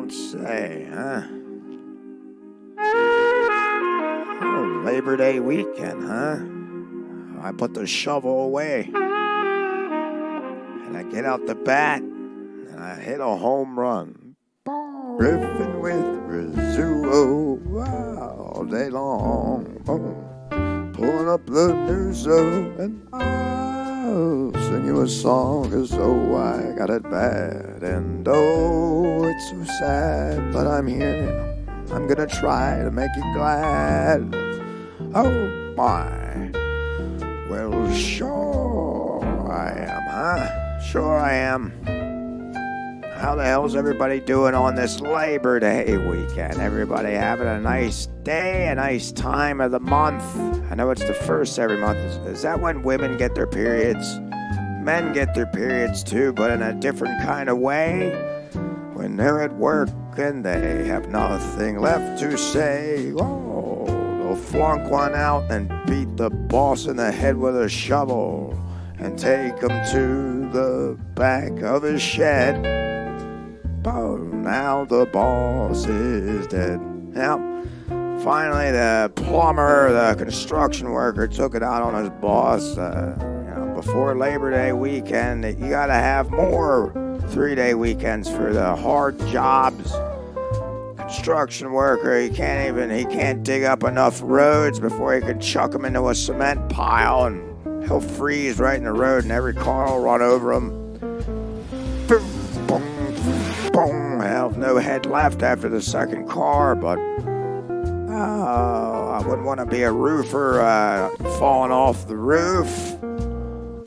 don't say, huh? Oh, Labor Day weekend, huh? I put the shovel away. And I get out the bat, and I hit a home run. Riffin with Rizzuo, all day long. Pulling up the Rizzuo, and I'll sing you a song, 'cause oh, I got it bad. And oh, it's so sad, but I'm here. I'm gonna try to make you glad. Oh my, well sure I am, huh? Sure I am. How the hell's everybody doing on this Labor Day weekend? Everybody having a nice day, a nice time of the month? I know it's the first every month. Is that when women get their periods? Men get their periods too, but in a different kind of way. When they're at work and they have nothing left to say, oh, they'll flunk one out and beat the boss in the head with a shovel and take him to the back of his shed. Oh, now the boss is dead. Now, finally, the plumber, the construction worker, took it out on his boss. Before Labor Day weekend, you gotta have more 3-day weekends for the hard jobs. Construction worker, he can't dig up enough roads before he can chuck them into a cement pile, and he'll freeze right in the road, and every car will run over him. Boom, boom, boom. Hell, no head left after the second car, but I wouldn't want to be a roofer falling off the roof.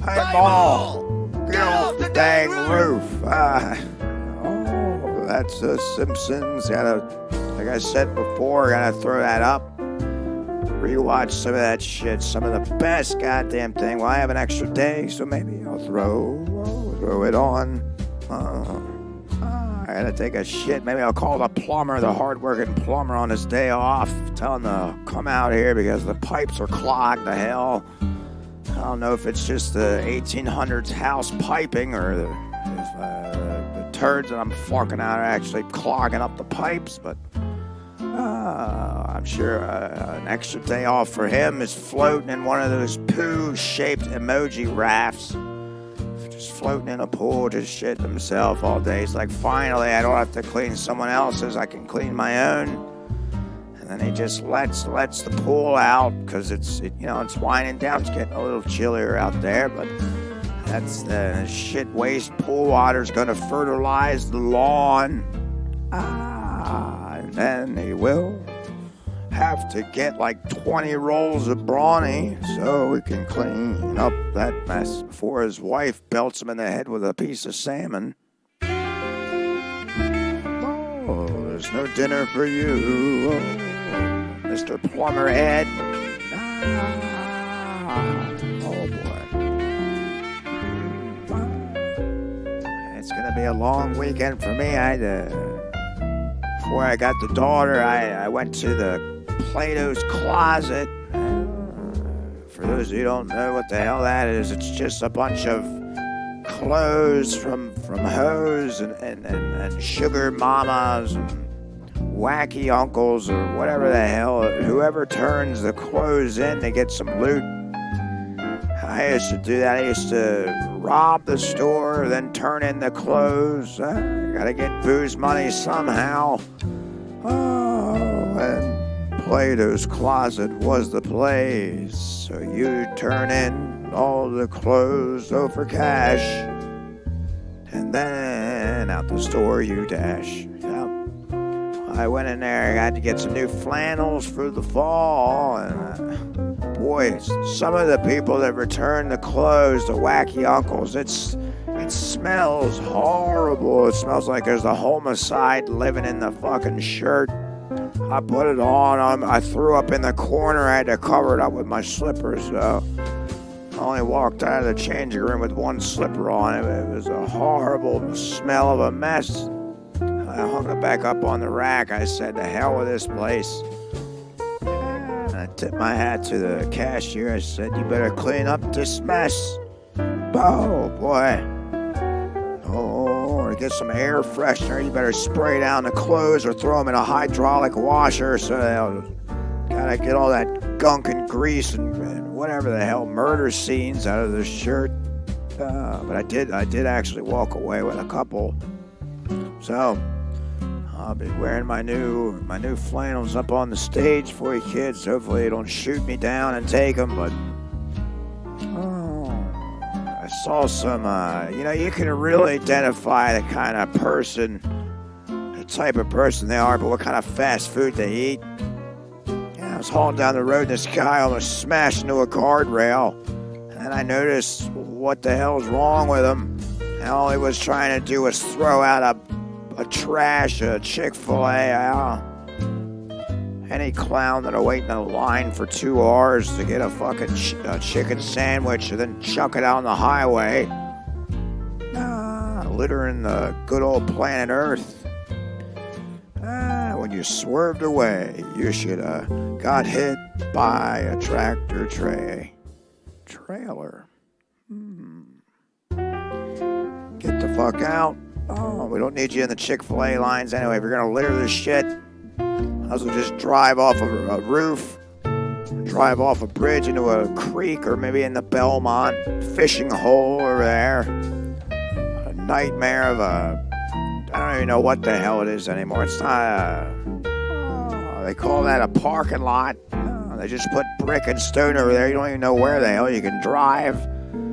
Hey, ball, get off the dang roof. Oh, that's the Simpsons. Like I said before, gotta throw that up. Rewatch some of that shit. Some of the best goddamn thing. Well, I have an extra day, so maybe I'll throw it on. I gotta take a shit. Maybe I'll call the plumber, the hard-working plumber, on his day off. Tell him to come out here because the pipes are clogged to hell. I don't know if it's just the 1800s house piping or the turds that I'm fucking out are actually clogging up the pipes, but I'm sure an extra day off for him is floating in one of those poo-shaped emoji rafts. Just floating in a pool, just shitting himself all day. He's like, finally, I don't have to clean someone else's, I can clean my own. And he just lets the pool out because it's winding down. It's getting a little chillier out there, but that's the shit waste. Pool water's gonna fertilize the lawn. And then he will have to get like 20 rolls of brawny so we can clean up that mess before his wife belts him in the head with a piece of salmon. Oh, there's no dinner for you. Mr. Plumber Ed. Oh boy. It's gonna be a long weekend for me. Before I got the daughter, I went to the Platos closet. For those of you who don't know what the hell that is, it's just a bunch of clothes from hoes and sugar mamas and wacky uncles or whatever the hell, whoever turns the clothes in to get some loot. I used to do that. I used to rob the store, then turn in the clothes. Gotta get booze money somehow. Oh, and Plato's closet was the place. So you turn in all the clothes over cash, and then out the store you dash. I went in there, I had to get some new flannels for the fall, and boy, some of the people that return the clothes, the wacky uncles, it smells horrible. It smells like there's a homicide living in the fucking shirt. I put it on, I threw up in the corner, I had to cover it up with my slippers, so I only walked out of the changing room with one slipper on. It was a horrible smell of a mess. I hung it back up on the rack. I said, to hell with this place. And I tipped my hat to the cashier. I said, you better clean up this mess. Oh, boy. Oh, want to get some air freshener, you better spray down the clothes or throw them in a hydraulic washer so they'll gotta get all that gunk and grease and whatever the hell murder scenes out of the shirt. But I did actually walk away with a couple. So I'll be wearing my new flannels up on the stage for you kids. Hopefully they don't shoot me down and take them. But I saw some. You can really identify the kind of person, the type of person they are, but what kind of fast food they eat. I was hauling down the road and this guy almost smashed into a guardrail. And I noticed what the hell's wrong with him. And all he was trying to do was throw out a Chick-fil-A. Any clown that'll wait in a line for 2 hours to get a fucking chicken sandwich and then chuck it out on the highway. Littering the good old planet Earth. When you swerved away, you should have got hit by a tractor trailer. Get the fuck out. We don't need you in the Chick-fil-A lines anyway. If you're gonna litter this shit, I was gonna just drive off a roof, drive off a bridge into a creek, or maybe in the Belmont fishing hole over there. A nightmare of I don't even know what the hell it is anymore. It's not they call that a parking lot. They just put brick and stone over there. You don't even know where the hell you can drive.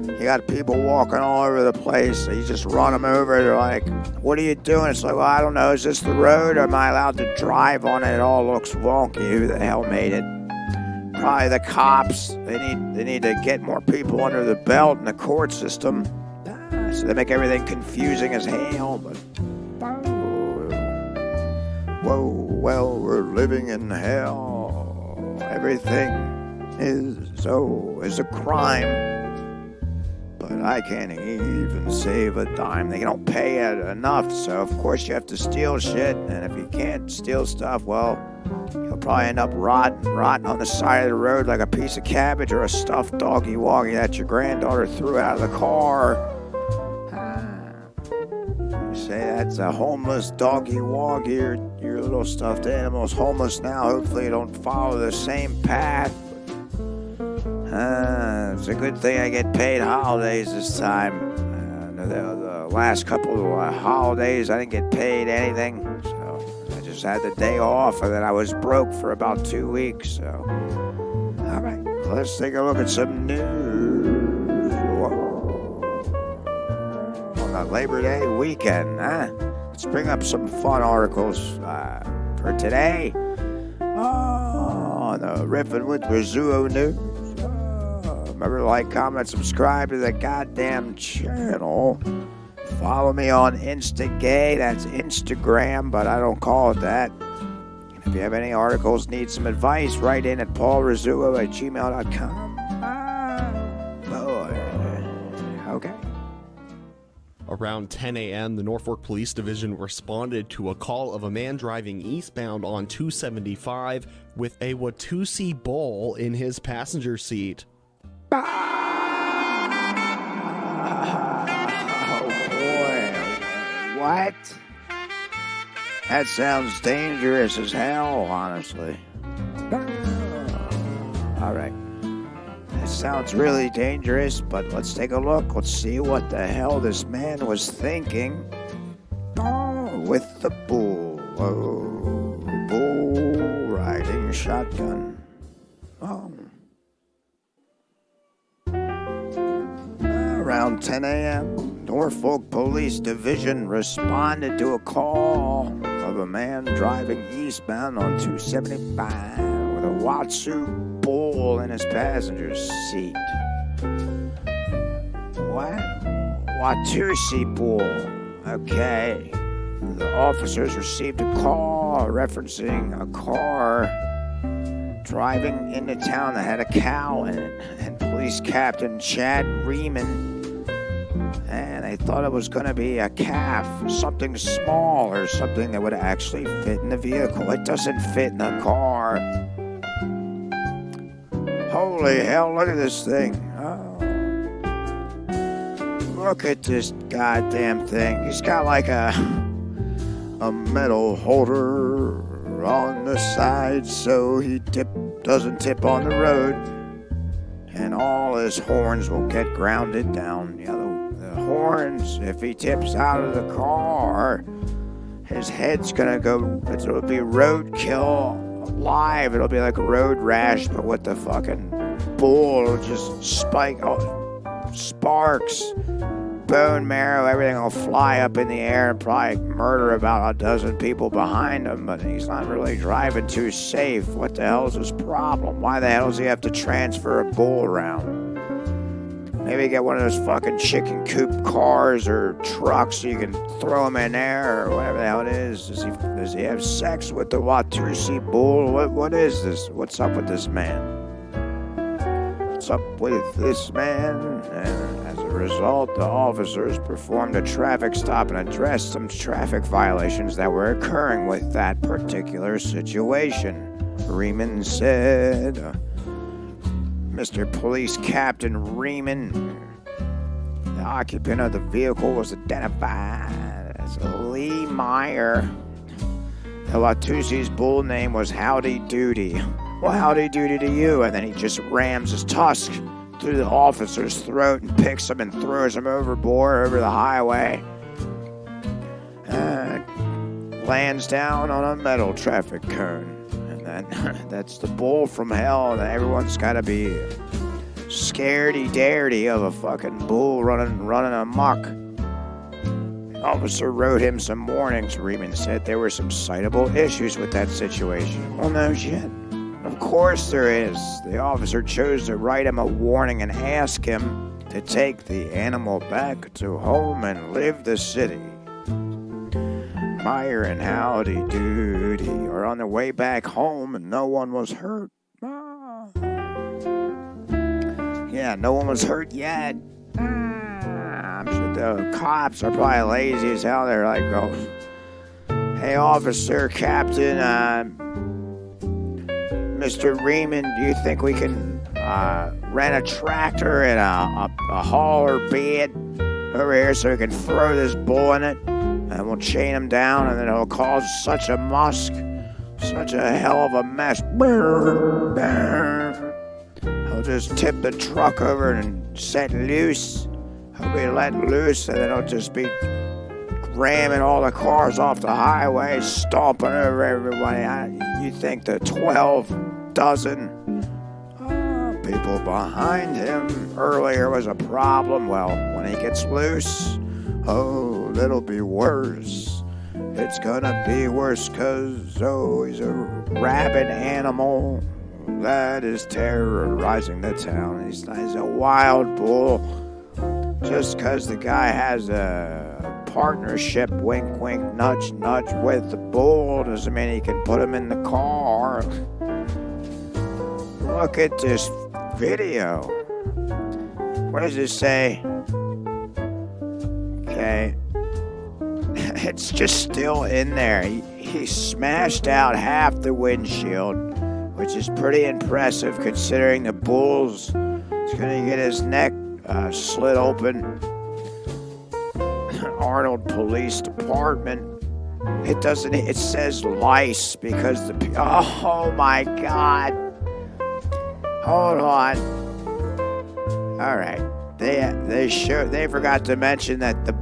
You got people walking all over the place. So you just run them over. They're like, what are you doing? It's like, well, I don't know. Is this the road? Or am I allowed to drive on it? It all looks wonky. Who the hell made it? Probably the cops. They need to get more people under the belt in the court system. So they make everything confusing as hell. But whoa, well, we're living in hell. Everything is a crime. But I can't even save a dime. They don't pay it enough, so of course you have to steal shit. And if you can't steal stuff, well, you'll probably end up rotting on the side of the road like a piece of cabbage or a stuffed doggy-woggy that your granddaughter threw out of the car. You say that's a homeless doggy-woggy, your little stuffed animal's homeless now. Hopefully you don't follow the same path. It's a good thing I get paid holidays this time. The last couple of holidays, I didn't get paid anything. So I just had the day off, and then I was broke for about 2 weeks. So, all right, let's take a look at some news. On the Labor Day weekend, let's bring up some fun articles for today. On the Riffin with Rizzuo news. Remember to like, comment, subscribe to the goddamn channel. Follow me on Instagay. That's Instagram, but I don't call it that. And if you have any articles, need some advice, write in at paulrizzuo@gmail.com. Okay. Around 10 a.m., the Norfolk Police Division responded to a call of a man driving eastbound on 275 with a watusi bowl in his passenger seat. Oh boy, what? That sounds dangerous as hell, honestly. All right. That sounds really dangerous, but let's take a look. Let's see what the hell this man was thinking. With the bull. Bull riding shotgun. Around 10 a.m., Norfolk Police Division responded to a call of a man driving eastbound on 275 with a watusi bull in his passenger seat. What? Watusi bull. Okay. The officers received a call referencing a car driving into town that had a cow in it, and police captain Chad Riemann, and they thought it was going to be a calf, something small or something that would actually fit in the vehicle. It doesn't fit in the car. Holy hell, look at this thing. Oh. Look at this goddamn thing. He's got like a metal holder on the side so he doesn't tip on the road. And all his horns will get grounded down. You know, the horns, if he tips out of the car, his head's gonna go, it'll be roadkill live. It'll be like road rash, but with the fucking bull, it'll just spike, sparks, bone marrow, everything will fly up in the air and probably murder about a dozen people behind him, but he's not really driving too safe. What the hell is his problem? Why the hell does he have to transfer a bull around? Maybe get one of those fucking chicken coop cars or trucks so you can throw him in there or whatever the hell it is. Does he have sex with the watusi bull? What is this? What's up with this man? What's up with this man? And as a result, the officers performed a traffic stop and addressed some traffic violations that were occurring with that particular situation. Riemann said... Mr. Police Captain Riffin, the occupant of the vehicle, was identified as Lee Meyer. The Watusi's bull name was Howdy Doody. Well, howdy doody to you. And then he just rams his tusk through the officer's throat and picks him and throws him overboard over the highway. Lands down on a metal traffic cone. That's the bull from hell, and everyone's got to be scaredy-daredy of a fucking bull running amok. The officer wrote him some warnings. Riemann said there were some citable issues with that situation. Well, no shit. Of course there is. The officer chose to write him a warning and ask him to take the animal back to home and live the city. Meyer and Howdy Doody are on their way back home and no one was hurt. Yeah, no one was hurt yet. I'm sure the cops are probably lazy as hell. They're like, oh, hey, Officer, Captain, Mr. Riemann, do you think we can rent a tractor and a hauler bed over here so we can throw this bull in it? And we'll chain him down, and then it'll cause such a hell of a mess. He'll just tip the truck over and set loose. He'll be let loose, and then it'll just be ramming all the cars off the highway, stomping over everybody. You think the 12 dozen people behind him earlier was a problem? Well, when he gets loose, oh, it'll be worse. It's gonna be worse because, he's a rabid animal that is terrorizing the town. He's a wild bull. Just because the guy has a partnership, wink, wink, nudge, nudge, with the bull doesn't mean he can put him in the car. Look at this video. What does it say? Okay. It's just still in there. He smashed out half the windshield, which is pretty impressive considering the bull's going to get his neck slit open. Arnold Police Department. It says lice because oh my God. Hold on. All right. They forgot to mention that the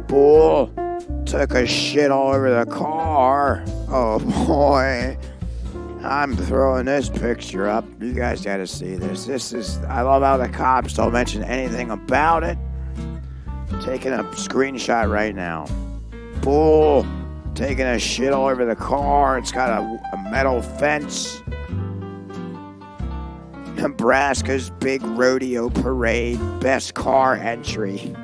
bull took a shit all over the car. Oh boy. I'm throwing this picture up. You guys gotta see this. I love how the cops don't mention anything about it. Taking a screenshot right now. Bull taking a shit all over the car. It's got a metal fence. Nebraska's big rodeo parade, best car entry.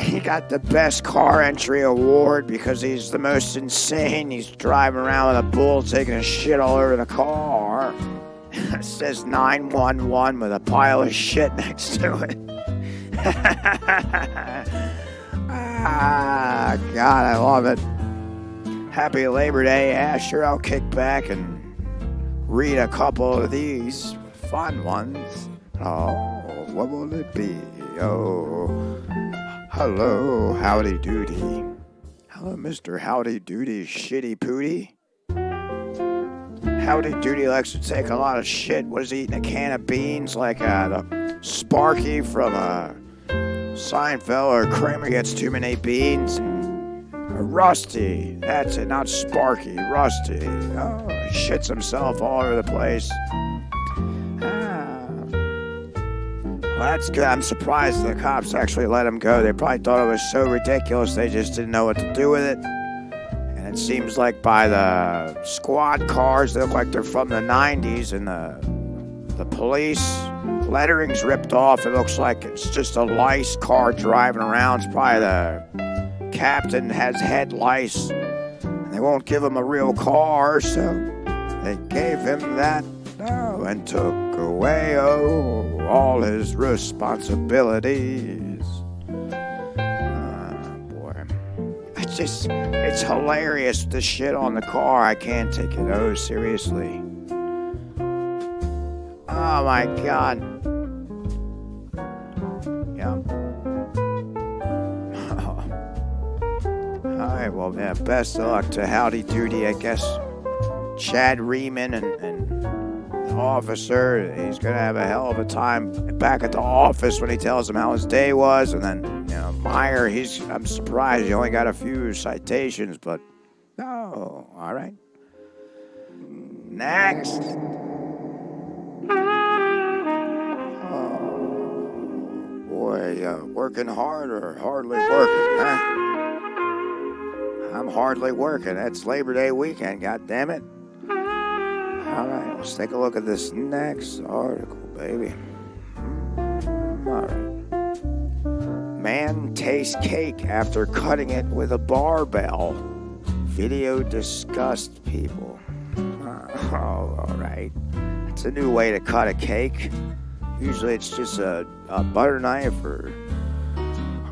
He got the best car entry award because he's the most insane. He's driving around with a bull taking a shit all over the car. It says 911 with a pile of shit next to it. God, I love it. Happy Labor Day. Yeah, sure, I'll kick back and read a couple of these fun ones. Oh, what will it be? Oh, hello, howdy doody. Hello, Mr. Howdy Doody Shitty Pooty. Howdy Doody likes to take a lot of shit. What is he eating? A can of beans like the Sparky from Seinfeld, or Kramer gets too many beans. Rusty, that's it, not Sparky, Rusty. Oh, he shits himself all over the place. Well, that's good. I'm surprised the cops actually let him go. They probably thought it was so ridiculous they just didn't know what to do with it. And it seems like by the squad cars, they look like they're from the 90s, and the police lettering's ripped off. It looks like it's just a lice car driving around. It's probably the captain has head lice. And they won't give him a real car, so they gave him that and took away all his responsibilities. Boy. It's hilarious, the shit on the car. I can't take it seriously. Oh my God. Yeah. Alright, well, yeah, best of luck to Howdy Doody, I guess. Chad Riemann and the officer, he's going to have a hell of a time back at the office when he tells him how his day was. And then, Meyer, I'm surprised he only got a few citations, but oh, all right. Next. Oh, boy, working hard or hardly working, huh? I'm hardly working. That's Labor Day weekend, goddammit. All right, let's take a look at this next article, baby. All right. Man tastes cake after cutting it with a barbell. Video disgusts people. Oh, all right. It's a new way to cut a cake. Usually it's just a butter knife or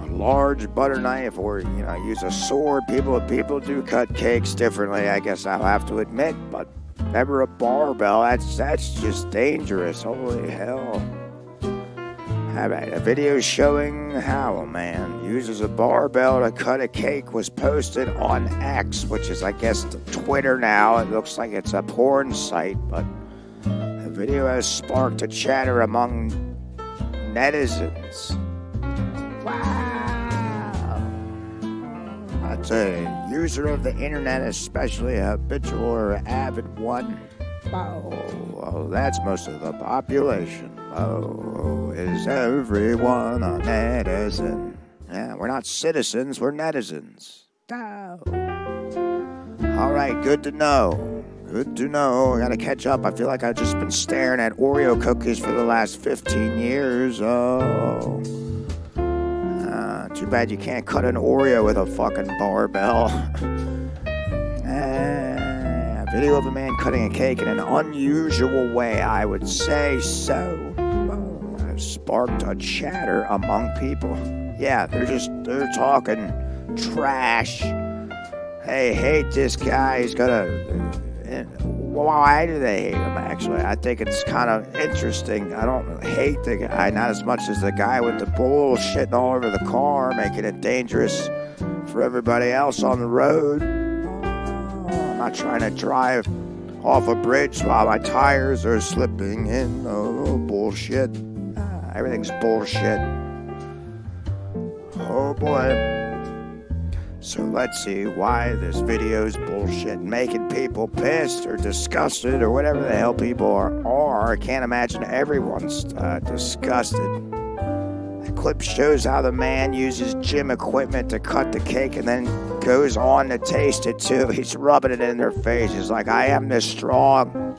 a large butter knife, or, use a sword. People do cut cakes differently, I guess I'll have to admit, but never a barbell. That's just dangerous. Holy hell. All right, a video showing how a man uses a barbell to cut a cake was posted on X, which is, I guess, Twitter now. It looks like it's a porn site, but the video has sparked a chatter among netizens. Wow. That's a user of the internet, especially a habitual or avid one. Oh, well, that's most of the population. Oh, is everyone a netizen? Yeah, we're not citizens, we're netizens. Oh. All right, good to know. Good to know. I gotta catch up. I feel like I've just been staring at Oreo cookies for the last 15 years. Oh. Too bad you can't cut an Oreo with a fucking barbell. A video of a man cutting a cake in an unusual way, I would say so. Has sparked a chatter among people. Yeah, they're talking trash. Hey, hate this guy. He's got why do they hate him, actually? I think it's kind of interesting. I don't hate the guy, not as much as the guy with the bullshit all over the car, making it dangerous for everybody else on the road. I'm not trying to drive off a bridge while my tires are slipping in. Oh, bullshit. Everything's bullshit. Oh, boy. So let's see why this video's bullshit, making people pissed or disgusted or whatever the hell people are. I can't imagine everyone's disgusted. The clip shows how the man uses gym equipment to cut the cake and then goes on to taste it too. He's rubbing it in their face. He's like, I am this strong.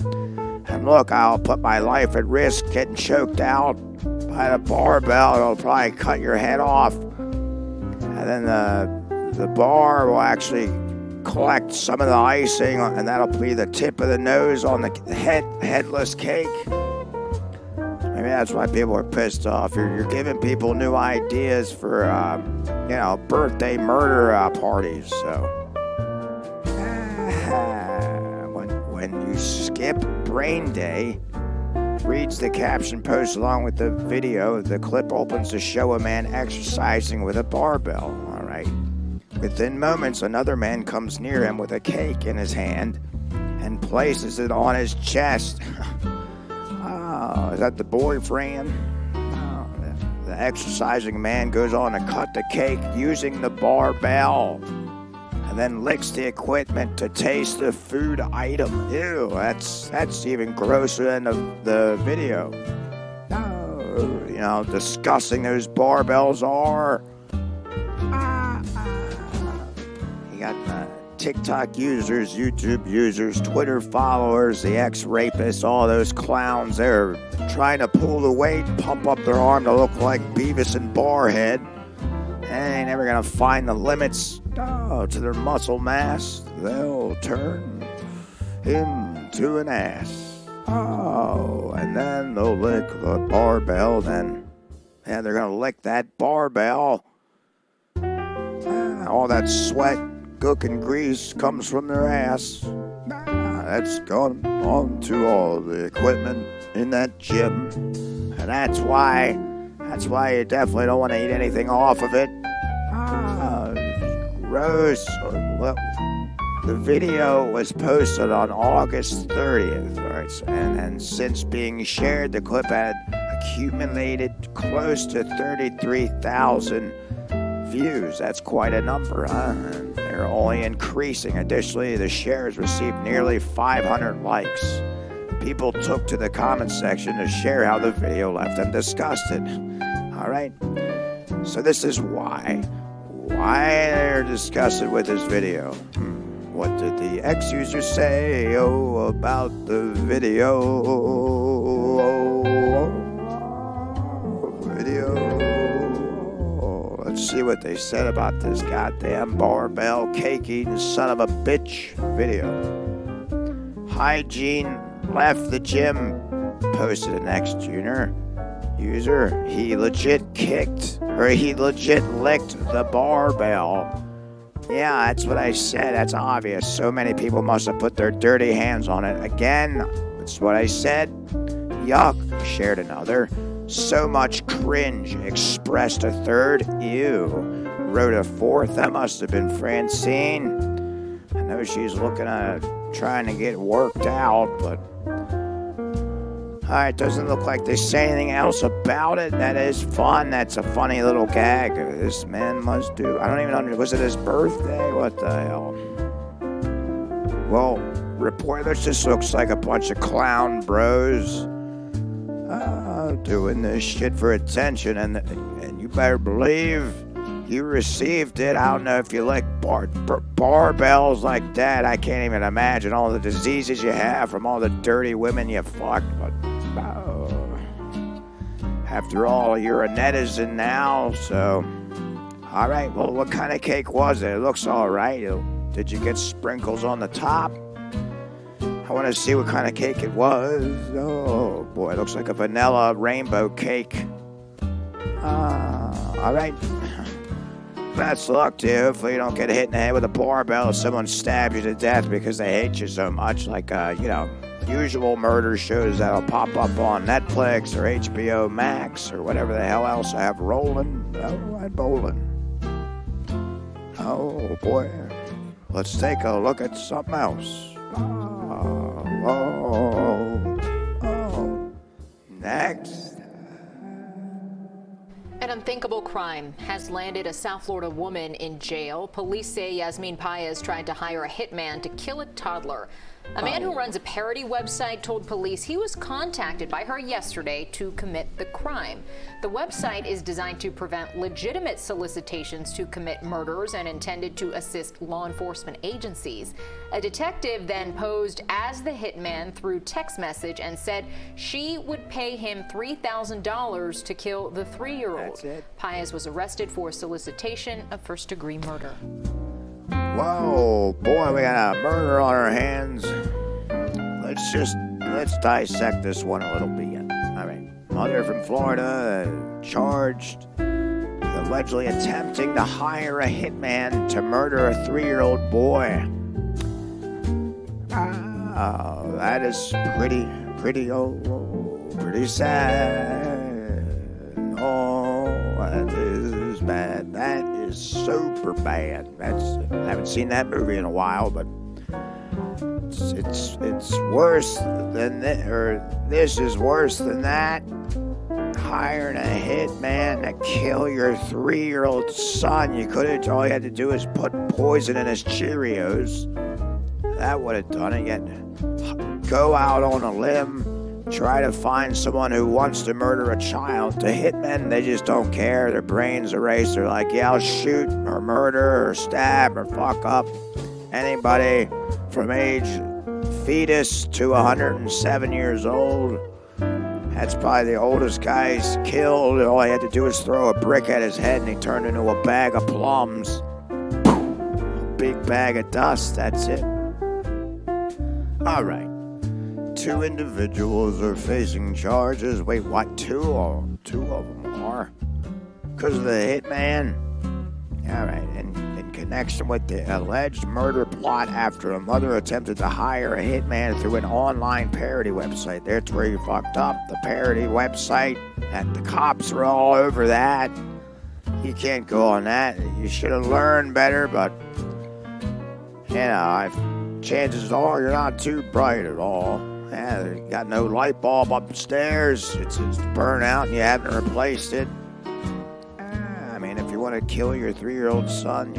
And look, I'll put my life at risk getting choked out by the barbell. It'll probably cut your head off. And then the bar will actually collect some of the icing, and that'll be the tip of the nose on the headless cake. Maybe that's why people are pissed off. You're giving people new ideas for, birthday murder parties. So when you skip brain day, reads the caption post along with the video. The clip opens to show a man exercising with a barbell. All right. Within moments, another man comes near him with a cake in his hand and places it on his chest. Oh, is that the boyfriend? Oh, the exercising man goes on to cut the cake using the barbell and then licks the equipment to taste the food item. Ew, that's even grosser than the video. Oh, you know how disgusting those barbells are. You got TikTok users, YouTube users, Twitter followers, the ex-rapists, all those clowns. They're trying to pull the weight, pump up their arm to look like Beavis and Barhead. They ain't never gonna find the limits to their muscle mass. They'll turn into an ass. Oh, and then they'll lick the barbell. Then, yeah, they're gonna lick that barbell. All that sweat, gook, and grease comes from their ass. That's gone on to all the equipment in that gym, and that's why you definitely don't want to eat anything off of it. Gross. Well, the video was posted on August 30th, right? And since being shared, the clip had accumulated close to 33,000 views. That's quite a number, huh? And they're only increasing. Additionally, the shares received nearly 500 likes. People took to the comment section to share how the video left them disgusted. All right? So this is why they're disgusted with this video. What did the ex-user say about the video? Let's see what they said about this goddamn barbell cake-eating son of a bitch video. Hygiene left the gym, posted an ex-user. He legit licked the barbell. Yeah, that's what I said. That's obvious. So many people must have put their dirty hands on it. Again, that's what I said. Yuck, shared another. So much cringe, expressed a third. Ew, wrote a fourth. That must have been Francine. I know she's looking at trying to get worked out, but it doesn't look like they say anything else about it. That is fun. That's a funny little gag this man must do. I don't even know. Was it his birthday? What the hell? Well, reporters, just looks like a bunch of clown bros doing this shit for attention, and you better believe you received it. I don't know if you like barbells like that. I can't even imagine all the diseases you have from all the dirty women you fucked, but after all, you're a netizen now, so all right. Well, what kind of cake was it? It looks all right. Did you get sprinkles on the top? I want to see what kind of cake it was. Oh boy, it looks like a vanilla rainbow cake. All right. Best luck to you. Hopefully you don't get hit in the head with a barbell if someone stabs you to death because they hate you so much. Like, usual murder shows that'll pop up on Netflix or HBO Max or whatever the hell else I have rolling. Oh, I'm bowling. Oh boy. Let's take a look at something else. Next. An unthinkable crime has landed a South Florida woman in jail. Police say Yasmin Paez tried to hire a hitman to kill a toddler. A man who runs a parody website told police he was contacted by her yesterday to commit the crime. The website is designed to prevent legitimate solicitations to commit murders and intended to assist law enforcement agencies. A detective then posed as the hitman through text message and said she would pay him $3,000 to kill the 3-year-old. That's it. Paez was arrested for solicitation of first-degree murder. Whoa, boy, we got a murder on our hands. Let's dissect this one a little bit. All right, mother from Florida charged with allegedly attempting to hire a hitman to murder a 3-year-old boy. Oh, that is pretty pretty sad. Oh, that is bad. That is super bad. I haven't seen that movie in a while, but it's worse than this, or this is worse than that. Hiring a hitman to kill your 3-year-old son. All you had to do is put poison in his Cheerios. That would have done it. Yet go out on a limb, try to find someone who wants to murder a child. The hitmen, they just don't care. Their brains erased. They're like, yeah, I'll shoot or murder or stab or fuck up anybody from age fetus to 107 years old. That's probably the oldest guy he's killed. All he had to do was throw a brick at his head and he turned into a bag of plums. A big bag of dust, that's it. All right. 2 individuals are facing charges. Wait, what? 2 of them are? Because of the hitman? All right. In connection with the alleged murder plot after a mother attempted to hire a hitman through an online parody website. That's where you fucked up. The parody website. And the cops are all over that. You can't go on that. You should have learned better, but chances are you're not too bright at all. Yeah, you got no light bulb upstairs. It's burnt out and you haven't replaced it. I mean, if you want to kill your 3-year-old son,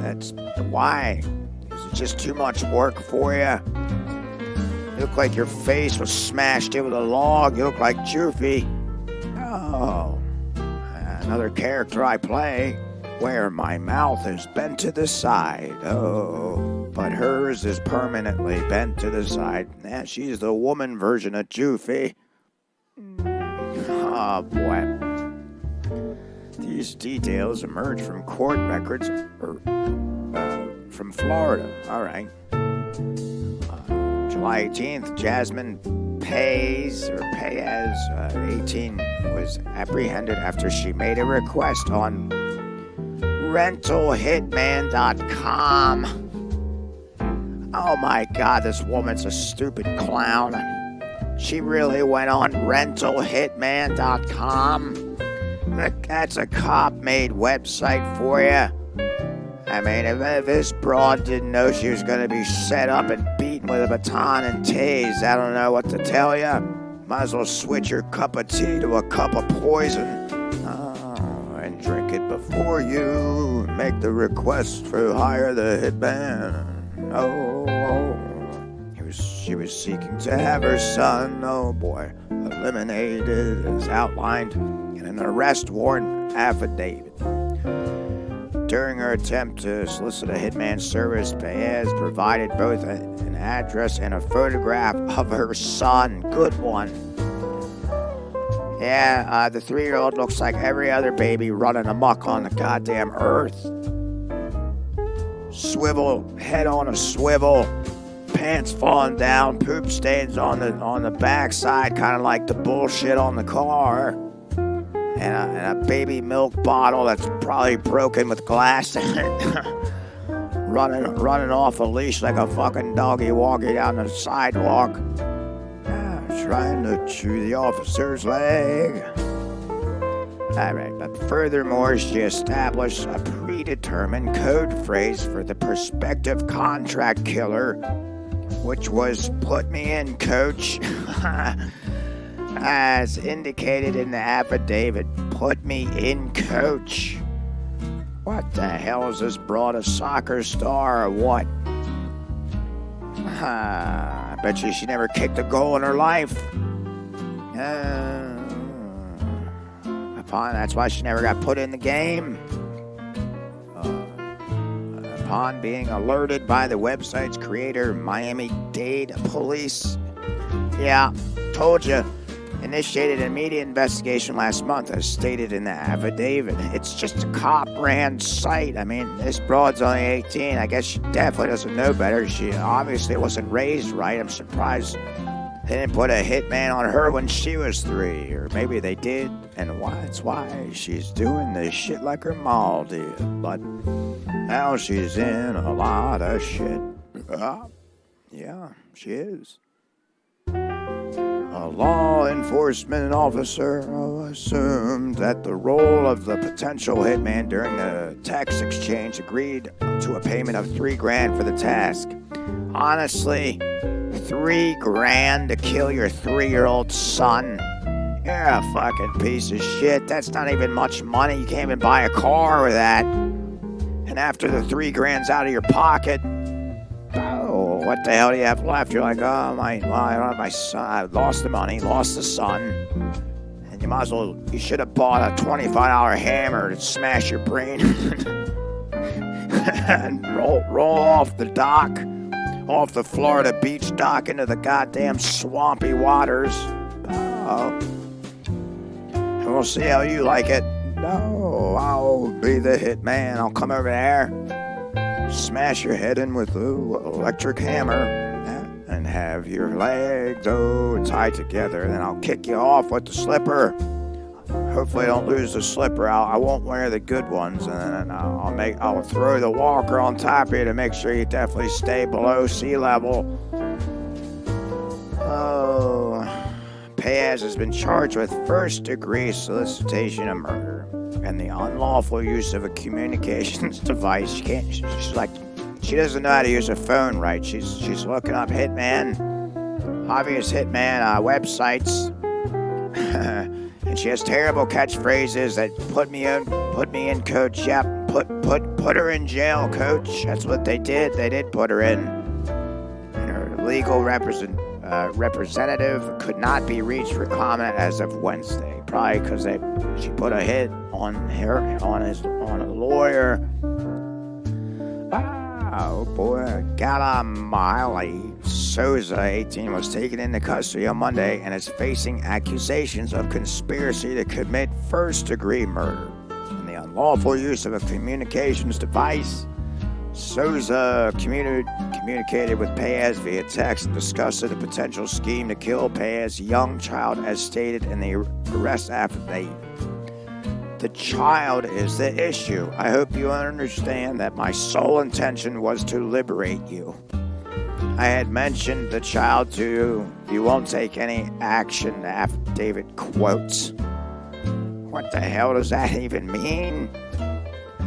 that's why. Is it just too much work for you? You look like your face was smashed in with a log. You look like Joofy. Oh, another character I play where my mouth is bent to the side. Oh, but hers is permanently bent to the side. Yeah, she's the woman version of Joofy. Oh, boy. These details emerge from court records from Florida. All right. July 18th, Jasmine Payez, 18, was apprehended after she made a request on rentalhitman.com. Oh my God, this woman's a stupid clown. She really went on rentalhitman.com. That's a cop-made website for you. I mean, if this broad didn't know she was going to be set up and beaten with a baton and tased, I don't know what to tell you. Might as well switch your cup of tea to a cup of poison. And drink it before you make the request for hire the hitman. She was seeking to have her son, oh boy, eliminated as outlined in an arrest warrant affidavit. During her attempt to solicit a hitman service, Payez provided both an address and a photograph of her son. Good one. Yeah, the 3-year-old looks like every other baby running amok on the goddamn earth. Head on a swivel, pants falling down, poop stains on the backside, kind of like the bullshit on the car, and a baby milk bottle that's probably broken with glass in it, running off a leash like a fucking doggy walking down the sidewalk. Trying to chew the officer's leg. Alright, but furthermore, she established a predetermined code phrase for the prospective contract killer, which was, "Put me in, coach." As indicated in the affidavit, "Put me in, coach." What the hell is this broad, a soccer star or what? I bet you she never kicked a goal in her life. That's why she never got put in the game. Upon being alerted by the website's creator, Miami-Dade Police, told you, initiated an immediate investigation last month, as stated in the affidavit. It's just a cop-ran site. I mean, this broad's only 18. I guess she definitely doesn't know better. She obviously wasn't raised right. I'm surprised they didn't put a hitman on her when she was 3. Or maybe they did, and that's why she's doing this shit like her ma did. But now she's in a lot of shit. Yeah, she is. A law enforcement officer assumed that the role of the potential hitman during the text exchange agreed to a payment of $3,000 for the task. Honestly, $3,000 to kill your 3-year-old son? You're a fucking piece of shit. That's not even much money. You can't even buy a car with that. And after the $3,000's out of your pocket, oh, what the hell do you have left? You're like, I don't have my son. I lost the money, lost the son. And you should have bought a $25 hammer to smash your brain and roll off the dock, off the Florida beach dock into the goddamn swampy waters. Oh. And we'll see how you like it. No, I'll be the hitman. I'll come over there, smash your head in with an electric hammer, and have your legs tied together. And then I'll kick you off with the slipper. Hopefully I don't lose the slipper. I won't wear the good ones, and then I'll throw the walker on top of you to make sure you definitely stay below sea level. Oh, Paez has been charged with first-degree solicitation of murder and the unlawful use of a communications device. She doesn't know how to use a phone right. She's looking up obvious hitman websites. And she has terrible catchphrases that put me in, coach. Yep, put her in jail, coach. That's what they did. They did put her in. And her legal representative could not be reached for comment as of Wednesday. Probably because she put a hit on a lawyer. Oh boy, Miley Souza, 18, was taken into custody on Monday and is facing accusations of conspiracy to commit first-degree murder and the unlawful use of a communications device. Souza communicated with Paez via text and discussed the potential scheme to kill Paez's young child, as stated in the arrest affidavit. The child is the issue. I hope you understand that my sole intention was to liberate you. I had mentioned the child to you. You won't take any action, the affidavit quotes. What the hell does that even mean?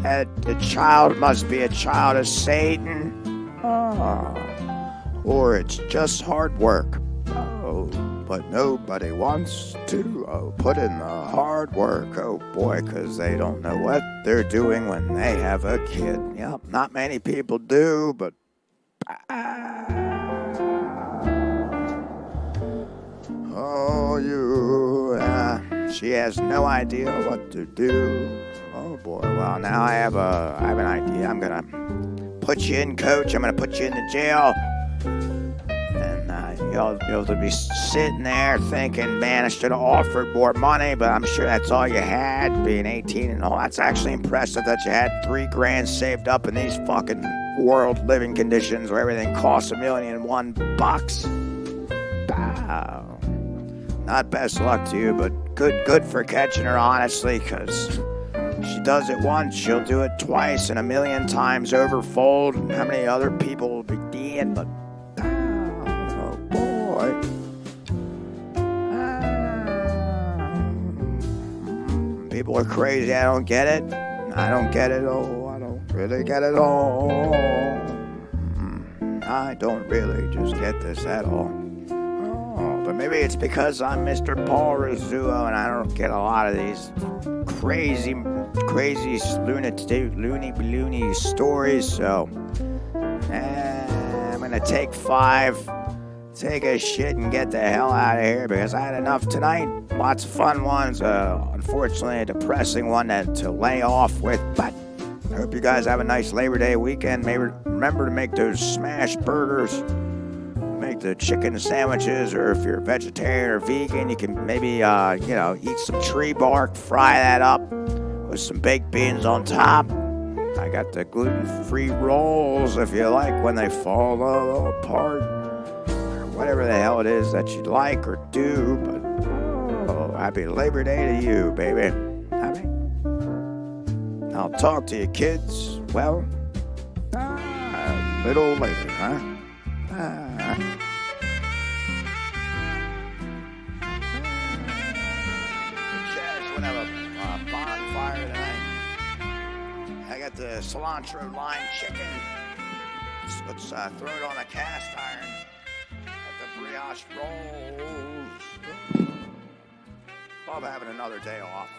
The child must be a child of Satan? Or it's just hard work. But nobody wants to put in the hard work, boy, because they don't know what they're doing when they have a kid. Yep, not many people do, but... she has no idea what to do. Oh, boy, well, now I have an idea. I'm going to put you in, coach. I'm going to put you in the jail. You'll be sitting there thinking, man, I should have offered more money, but I'm sure that's all you had, being 18 and all. That's actually impressive that you had $3,000 saved up in these fucking world living conditions where everything costs $1,000,001. Wow. Not best luck to you, but good for catching her, honestly, because she does it once, she'll do it twice and 1,000,000 times overfold. And how many other people will be dead, but people are crazy. I don't get it. I don't get it. Oh, I don't really get it all. I don't really just get this at all. Oh, but maybe it's because I'm Mr. Paulrizzuo and I don't get a lot of these crazy loony stories. So I'm gonna take 5. Take a shit and get the hell out of here because I had enough tonight. Lots of fun ones. Unfortunately, a depressing one to lay off with. But I hope you guys have a nice Labor Day weekend. Maybe remember to make those smash burgers. Make the chicken sandwiches, or if you're a vegetarian or vegan, you can maybe eat some tree bark, fry that up with some baked beans on top. I got the gluten-free rolls if you like when they fall apart. Whatever the hell it is that you like or do, but happy Labor Day to you, baby. I'll talk to you, kids. Well, a little later, huh? get the cilantro lime chicken. Let's throw it on a cast iron. Let the brioche rolls. Love having another day off.